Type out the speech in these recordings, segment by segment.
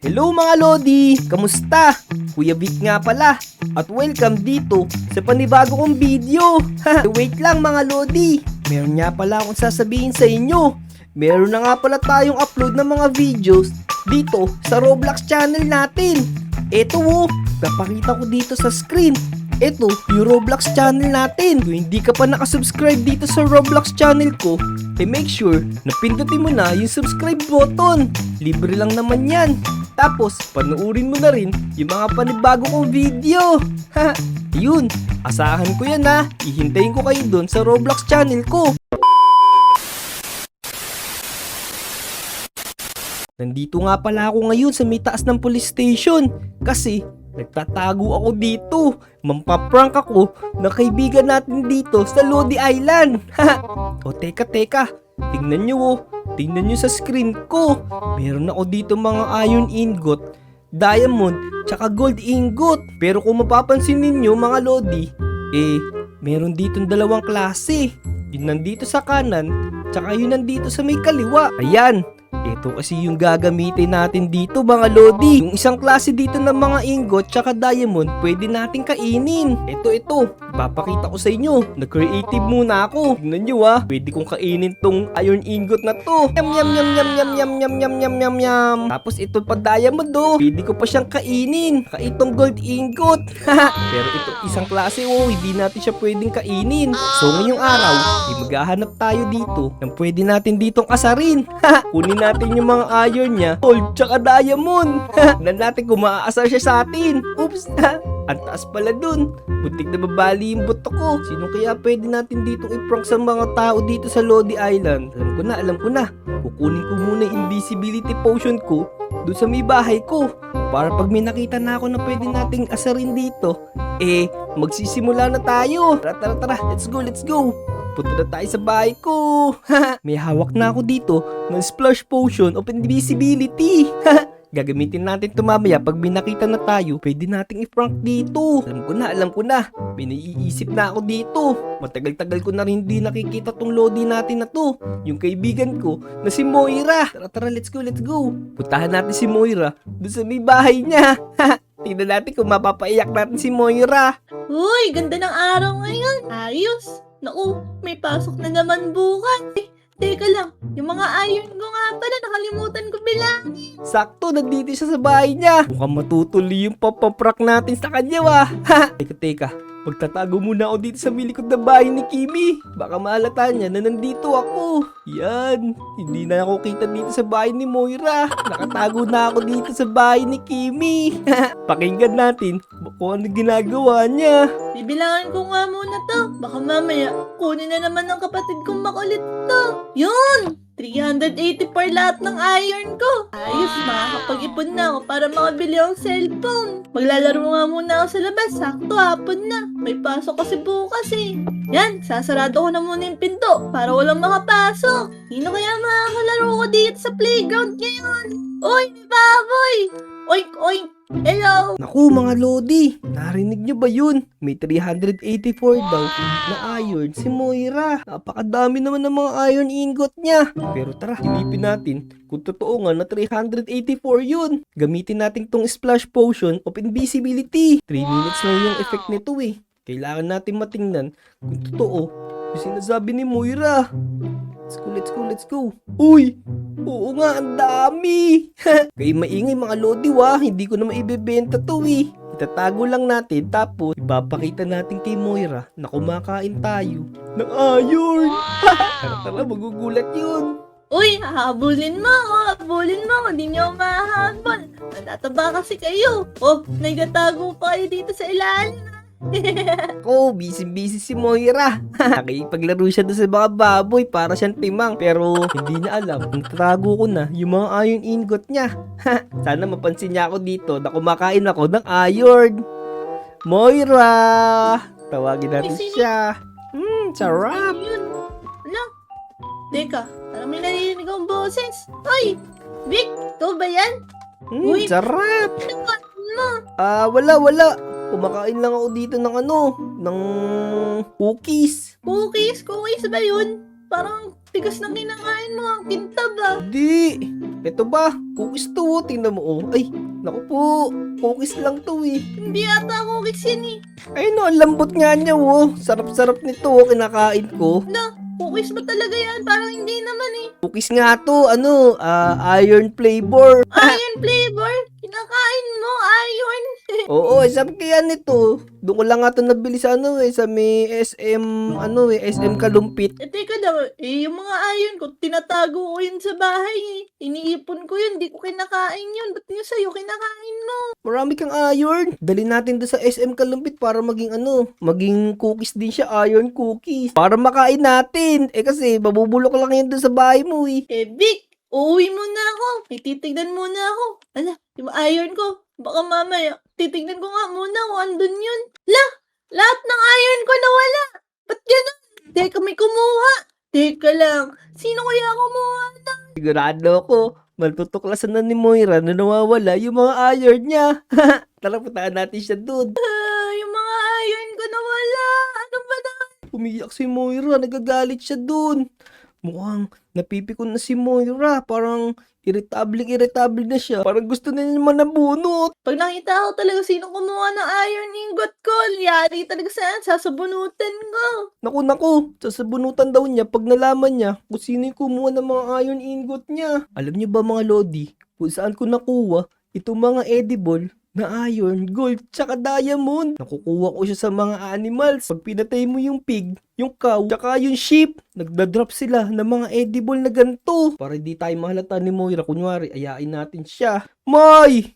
Hello mga Lodi! Kamusta? Kuya Vic nga pala. At welcome dito sa panibago kong video. Wait lang mga Lodi. Meron nga pala akong sasabihin sa inyo. Meron na nga pala tayong upload ng mga videos dito sa Roblox channel natin. Eto napakita ko dito sa screen. Ito, yung Roblox channel natin. Kung hindi ka pa nakasubscribe dito sa Roblox channel ko, make sure na pindutin mo na yung subscribe button. Libre lang naman yan. Tapos, panuorin mo na rin yung mga panibago kong video. Yun, asahan ko yan ha. Ihintayin ko kayo dun sa Roblox channel ko. Nandito nga pala ako ngayon sa may taas ng police station. Kasi, nagtatago ako dito. Mampaprank ako ng kaibigan natin dito sa Lodi Island. O teka. Tingnan nyo Tingnan nyo sa screen ko. Meron ako dito mga iron ingot, diamond, tsaka gold ingot. Pero kung mapapansin ninyo mga Lodi, meron ditong dalawang klase. Yun nandito sa kanan, tsaka yun nandito sa may kaliwa. Ayan. Ito kasi yung gagamitin natin dito mga Lodi. Yung isang klase dito ng mga ingot tsaka diamond, pwede natin kainin. Ito. Ipapakita ko sa inyo. Nag-creative muna ako. Tignan nyo pwede kong kainin tong iron ingot na to. Yum. Tapos ito pa diamond pwede ko pa siyang kainin. Itong gold ingot. Pero ito isang klase hindi natin siya pwedeng kainin. So ngayong araw, maghahanap tayo dito ng pwede natin ditong asarin. Kunin natin yung mga iron niya, gold tsaka diamond. Tignan natin kung maaasar siya sa atin. Oops. Ang taas pala dun. Buntik na babali yung buto ko. Sino kaya pwede natin ditong i-prank sa mga tao dito sa Lodi Island? Alam ko na. Kukunin ko muna yung invisibility potion ko doon sa may bahay ko. Para pag may nakita na ako na pwede nating asarin dito, magsisimula na tayo. Tara. Let's go. Punta na tayo sa bahay ko. May hawak na ako dito ng splash potion of invisibility. Gagamitin natin ito mamaya pag may nakita na tayo, pwede nating i-prank dito. Alam ko na. May naiisip na ako dito. Matagal-tagal ko na rin hindi nakikita tong Lodi natin na to. Yung kaibigan ko na si Moira. Tara, let's go. Puntahan natin si Moira doon sa may bahay niya. Tingnan natin kung mapapaiyak natin si Moira. Uy, ganda ng araw ngayon. Ayos. Naku, may pasok na naman bukas. Teka lang, yung mga iron ko nga pala, nakalimutan ko bilangin. Sakto, nandito siya sa bahay niya. Mukhang matutuloy yung papaprak natin sa kanya Teka. Magtatago muna ako dito sa likod na bahay ni Kimi. Baka maalata niya na nandito ako. Yan, hindi na ako kita dito sa bahay ni Moira. Nakatago na ako dito sa bahay ni Kimi. Pakinggan natin kung ano ginagawa niya. Bibilangan ko nga muna to. Baka mamaya, kunin na naman ng kapatid kong makulit to. Yun! 384 lahat ng iron ko. Ayos, makakapag-ipon na ako para makabili ang cellphone. Maglalaro nga muna ako sa labas. Sakto, hapon na. May pasok kasi bukas Yan, sasarado ko na muna yung pinto para walang makapasok. Sino kaya makakalaro ko dito sa playground ngayon? Oy, may baboy! Oink! Hello! Naku mga Lodi, narinig nyo ba yun? May 384 daw na iron si Moira. Napakadami naman ng mga iron ingot niya. Pero tara, silipin natin kung totoo nga na 384 yun. Gamitin natin tong splash potion of invisibility. 3 minutes lang yung effect nito Kailangan natin matingnan kung totoo yung sinasabi ni Moira. Let's go. Uy! Oo nga, ang dami! Kaya maingay mga Lodi hindi ko na maibebenta to Itatago lang natin tapos ipapakita natin kay Moira na kumakain tayo ng iron. Tara, magugulat yun. Uy, habulin mo ako. Hindi niyo mahabol. Natataba kasi kayo. Nagtatago pa kayo dito sa ilalim. Ako, busy si Moira. Nakipaglaro siya doon sa mga baboy para siyang timang. Pero hindi niya alam. Nagtatago ko na yung mga iron ingot niya. Sana mapansin niya ako dito na kumakain ako ng iron. Moira! Tawagin natin siya. Sarap! Ano? Teka, parang may narinig akong boses. Uy! Vic, ito ba yan? Uy, sarap! Ano? Wala. Kumakain lang ako dito ng cookies. Cookies ba yun? Parang tigas na kinakain mo. Ang kintab ah. Di. Ito ba? Cookies to, oh. Tingnan mo, oh. Ay, naku po. Cookies lang to, eh. Hindi ata cookies yan eh. Ay, no, ang lambot nga niya, oh. Sarap-sarap nito, oh. Kinakain ko. Cookies ba talaga yan? Parang hindi naman eh. Cookies nga to, iron flavor. Iron flavor? Kinakain mo, iron. Oo, sabi kaya nito. Doon ko lang nga ito nabili sa sa may SM, SM Kalumpit. Teka daw, yung mga iron ko, tinatago ko yun sa bahay eh. Iniipon ko yun, di ko kinakain yun. Ba't nyo sa'yo kinakain mo? Marami kang iron. Dali natin doon sa SM Kalumpit para maging maging cookies din siya, iron cookies. Para makain natin. Kasi mabubulok lang yan doon sa bahay mo eh. Vic, uuwi muna ako. May titignan muna ako. Ala, yung iron ko. Baka mamaya, titignan ko nga muna kung andun yun. Lahat ng iron ko nawala. Ba't ganun? Teka, may kumuha. Teka lang, sino kaya kumuha? Sigurado ako, matutuklasan na ni Moira na nawawala yung mga iron niya. Tara, puntaan natin siya doon. Yung mga iron ko nawala. Ano ba na? Umiyak si Moira, nagagalit siya doon. Mukhang napipikon na si Moira, parang irritable na siya. Parang gusto na niya naman nabunot. Pag nakita ko talaga sino kumuha ng iron ingot ko, yari talaga saan, sasabunutan ko. Naku, sasabunutan daw niya pag nalaman niya kung sino yung kumuha ng mga iron ingot niya. Alam niyo ba mga Lodi, kung saan ko nakuha itong mga edible na iron, gold, tsaka diamond. Nakukuha ko siya sa mga animals. Pag pinatay mo yung pig, yung cow, tsaka yung sheep, nagdadrop sila ng mga edible na ganito. Para hindi tayo mahalata ni Moira. Kunyari, ayain natin siya. May!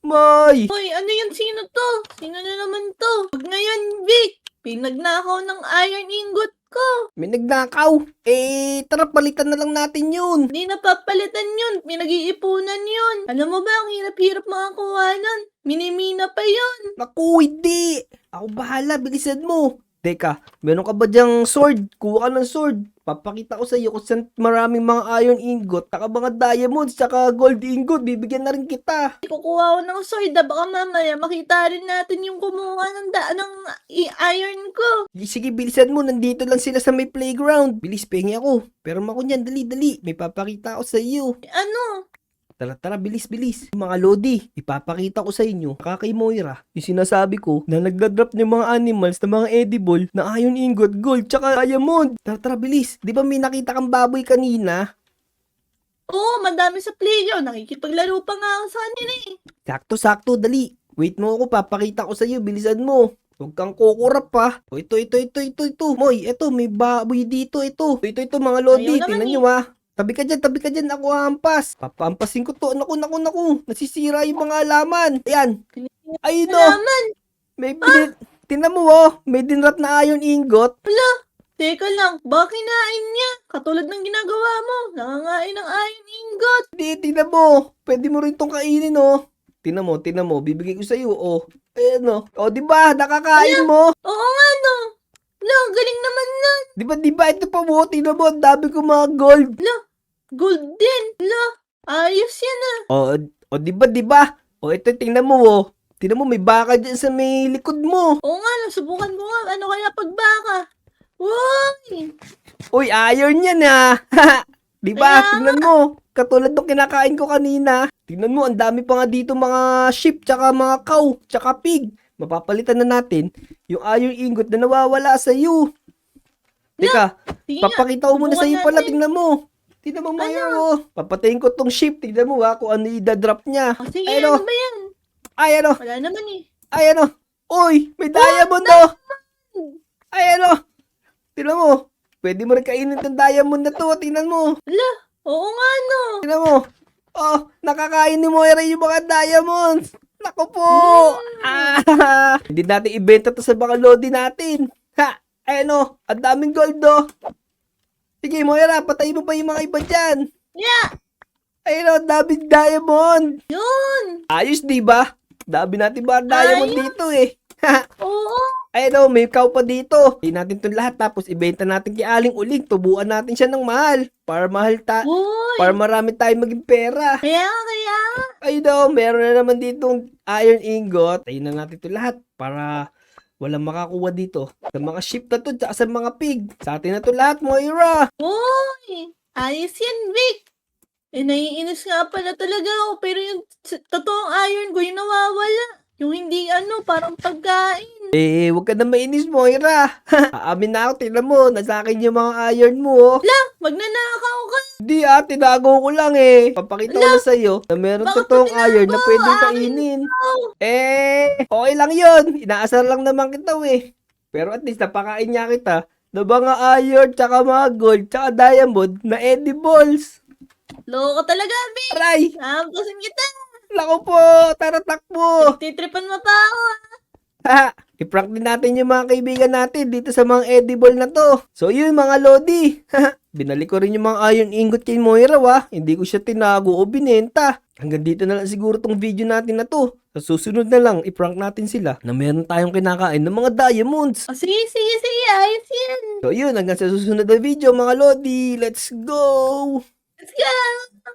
Hoy, ano yun? Sino to? Sino na naman to? Pag ngayon, Vic, pinagnakaw ng iron ingot ko. May nagnakaw. Tara, palitan na lang natin yun. Hindi napapalitan yun. Pinag-iipunan yun. Alam mo ba, ang hirap-hirap makakuha nun. Minimina pa yun. Naku, hindi. Ako bahala, bilisan mo. Teka, meron ka ba dyang sword? Kuha ka ng sword. Papakita ko sa iyo kung saan maraming mga iron ingot, taka mga diamonds, tsaka gold ingot. Bibigyan na rin kita. Kukuha ko ng sword. Baka mamaya makita rin natin yung kumuha ng iron ko. Sige, bilisan mo. Nandito lang sila sa may playground. Bilis, pengi ako. Pero mako niyan, dali. May papakita ko sa iyo. Ano? Tara, bilis. Mga Lodi, ipapakita ko sa inyo, kay Moira, yung sinasabi ko na nagdadrop ng mga animals na mga edible na iron ingot, gold, tsaka diamond. Tara, bilis. Di ba may nakita kang baboy kanina? Oo, madami sa playground. Nakikipaglaro pa nga ako sa kanila eh. Sakto, dali. Wait mo ako, papakita ko sa iyo, bilisan mo. Huwag kang kukurap pa. O, ito. Moy, ito, may baboy dito, ito. Ito, mga Lodi, Ayaw naman tingnan eh. nyo Tabi ka dyan, ako hampas. Papampasin ko to, naku. Nasisira yung mga alaman. Ayan. Ayun o. Alaman. Tingnan mo may dinrap na iron ingot. Teka lang, baka kinain niya. Katulad ng ginagawa mo. Nangangain ng iron ingot. Tingnan mo. Pwede mo rin tong kainin Tingnan mo, bibigay ko sa iyo Ayan diba, nakakain mo. Oo nga no. Galing naman nun. Diba, ito pa mo, tingnan mo, ang dami ko mga gold. Gold din. Ayos yan ah. Diba? Ito, tingnan mo Tingnan mo, may baka dyan sa may likod mo. Oo nga, subukan ko nga. Ano kaya pagbaka? Uy! Uy, iron yan Diba? Kaya Tingnan mo. Katulad ng kinakain ko kanina. Tingnan mo, ang dami pa nga dito mga sheep, tsaka mga cow, tsaka pig. Mapapalitan na natin yung iron ingot na nawawala sa iyo. Teka, Sige nga. papakita ko muna sa iyo Subukan pala. natin. Tingnan mo. Tingnan mo, Mayor. Papatayin ko tong sheep. Tingnan mo kung ano i-drop niya. Sige, Ay, ano ba yan? Wala naman eh. Uy, may diamond Ay, tingnan mo. Pwede mo rin kainin itong diamond na to. Tingnan mo. Oo nga no. Tingnan mo. Nakakain ni Moira yung mga diamonds. Naku po. Hindi natin ibenta to sa mga Lodi natin. Ang daming gold Sige, Moira, patay mo pa yung mga iba dyan. Yeah. Ang daming diamond. Yun. Ayos, diba? Dami natin ba diamond dito Oo. May cow pa dito. Hindi natin itong lahat tapos ibenta natin kay Aling Uling. Tubuan natin siya ng mahal. Para Uy. para marami tayong maging pera. Kaya. Meron na naman ditong iron ingot. Tayin na natin ito lahat para Walang makakuha dito. Sa mga sheep na to, tsaka sa mga pig. Sa atin na to lahat, Moira. Uy! Ayos yan, Vic! Naiinis nga pala talaga ako, pero yung totoong iron ko, yung nawawala. Yung hindi parang pagkain. Huwag ka na mainis, Moira. Aamin na ako, tingnan mo, nasa akin yung mga iron mo, oh. Magnanakaw ka! Hindi tinago ko lang Papakita ko na sa'yo na meron Bakit totoong mo tinago? iron na pwedeng Akin kainin. Okay lang yun. Inaasar lang naman kita, Pero at least napakain niya kita na mga iron, tsaka mga gold, tsaka diamond na edibles. Loko talaga, Vic! Aray! Hampasin kita! Lako po! Tara, takbo! Titripan mo pa ako, I-prank din natin yung mga kaibigan natin dito sa mga edible na to. So yun mga Lodi. Binalik ko rin yung mga iron ingot kay Moira Hindi ko siya tinago o binenta. Hanggang dito na lang siguro tong video natin na to. Sa susunod na lang, i-prank natin sila na meron tayong kinakain ng mga diamonds. Sige, ayos yan. So yun, hanggang sa susunod na video mga Lodi. Let's go! Let's go!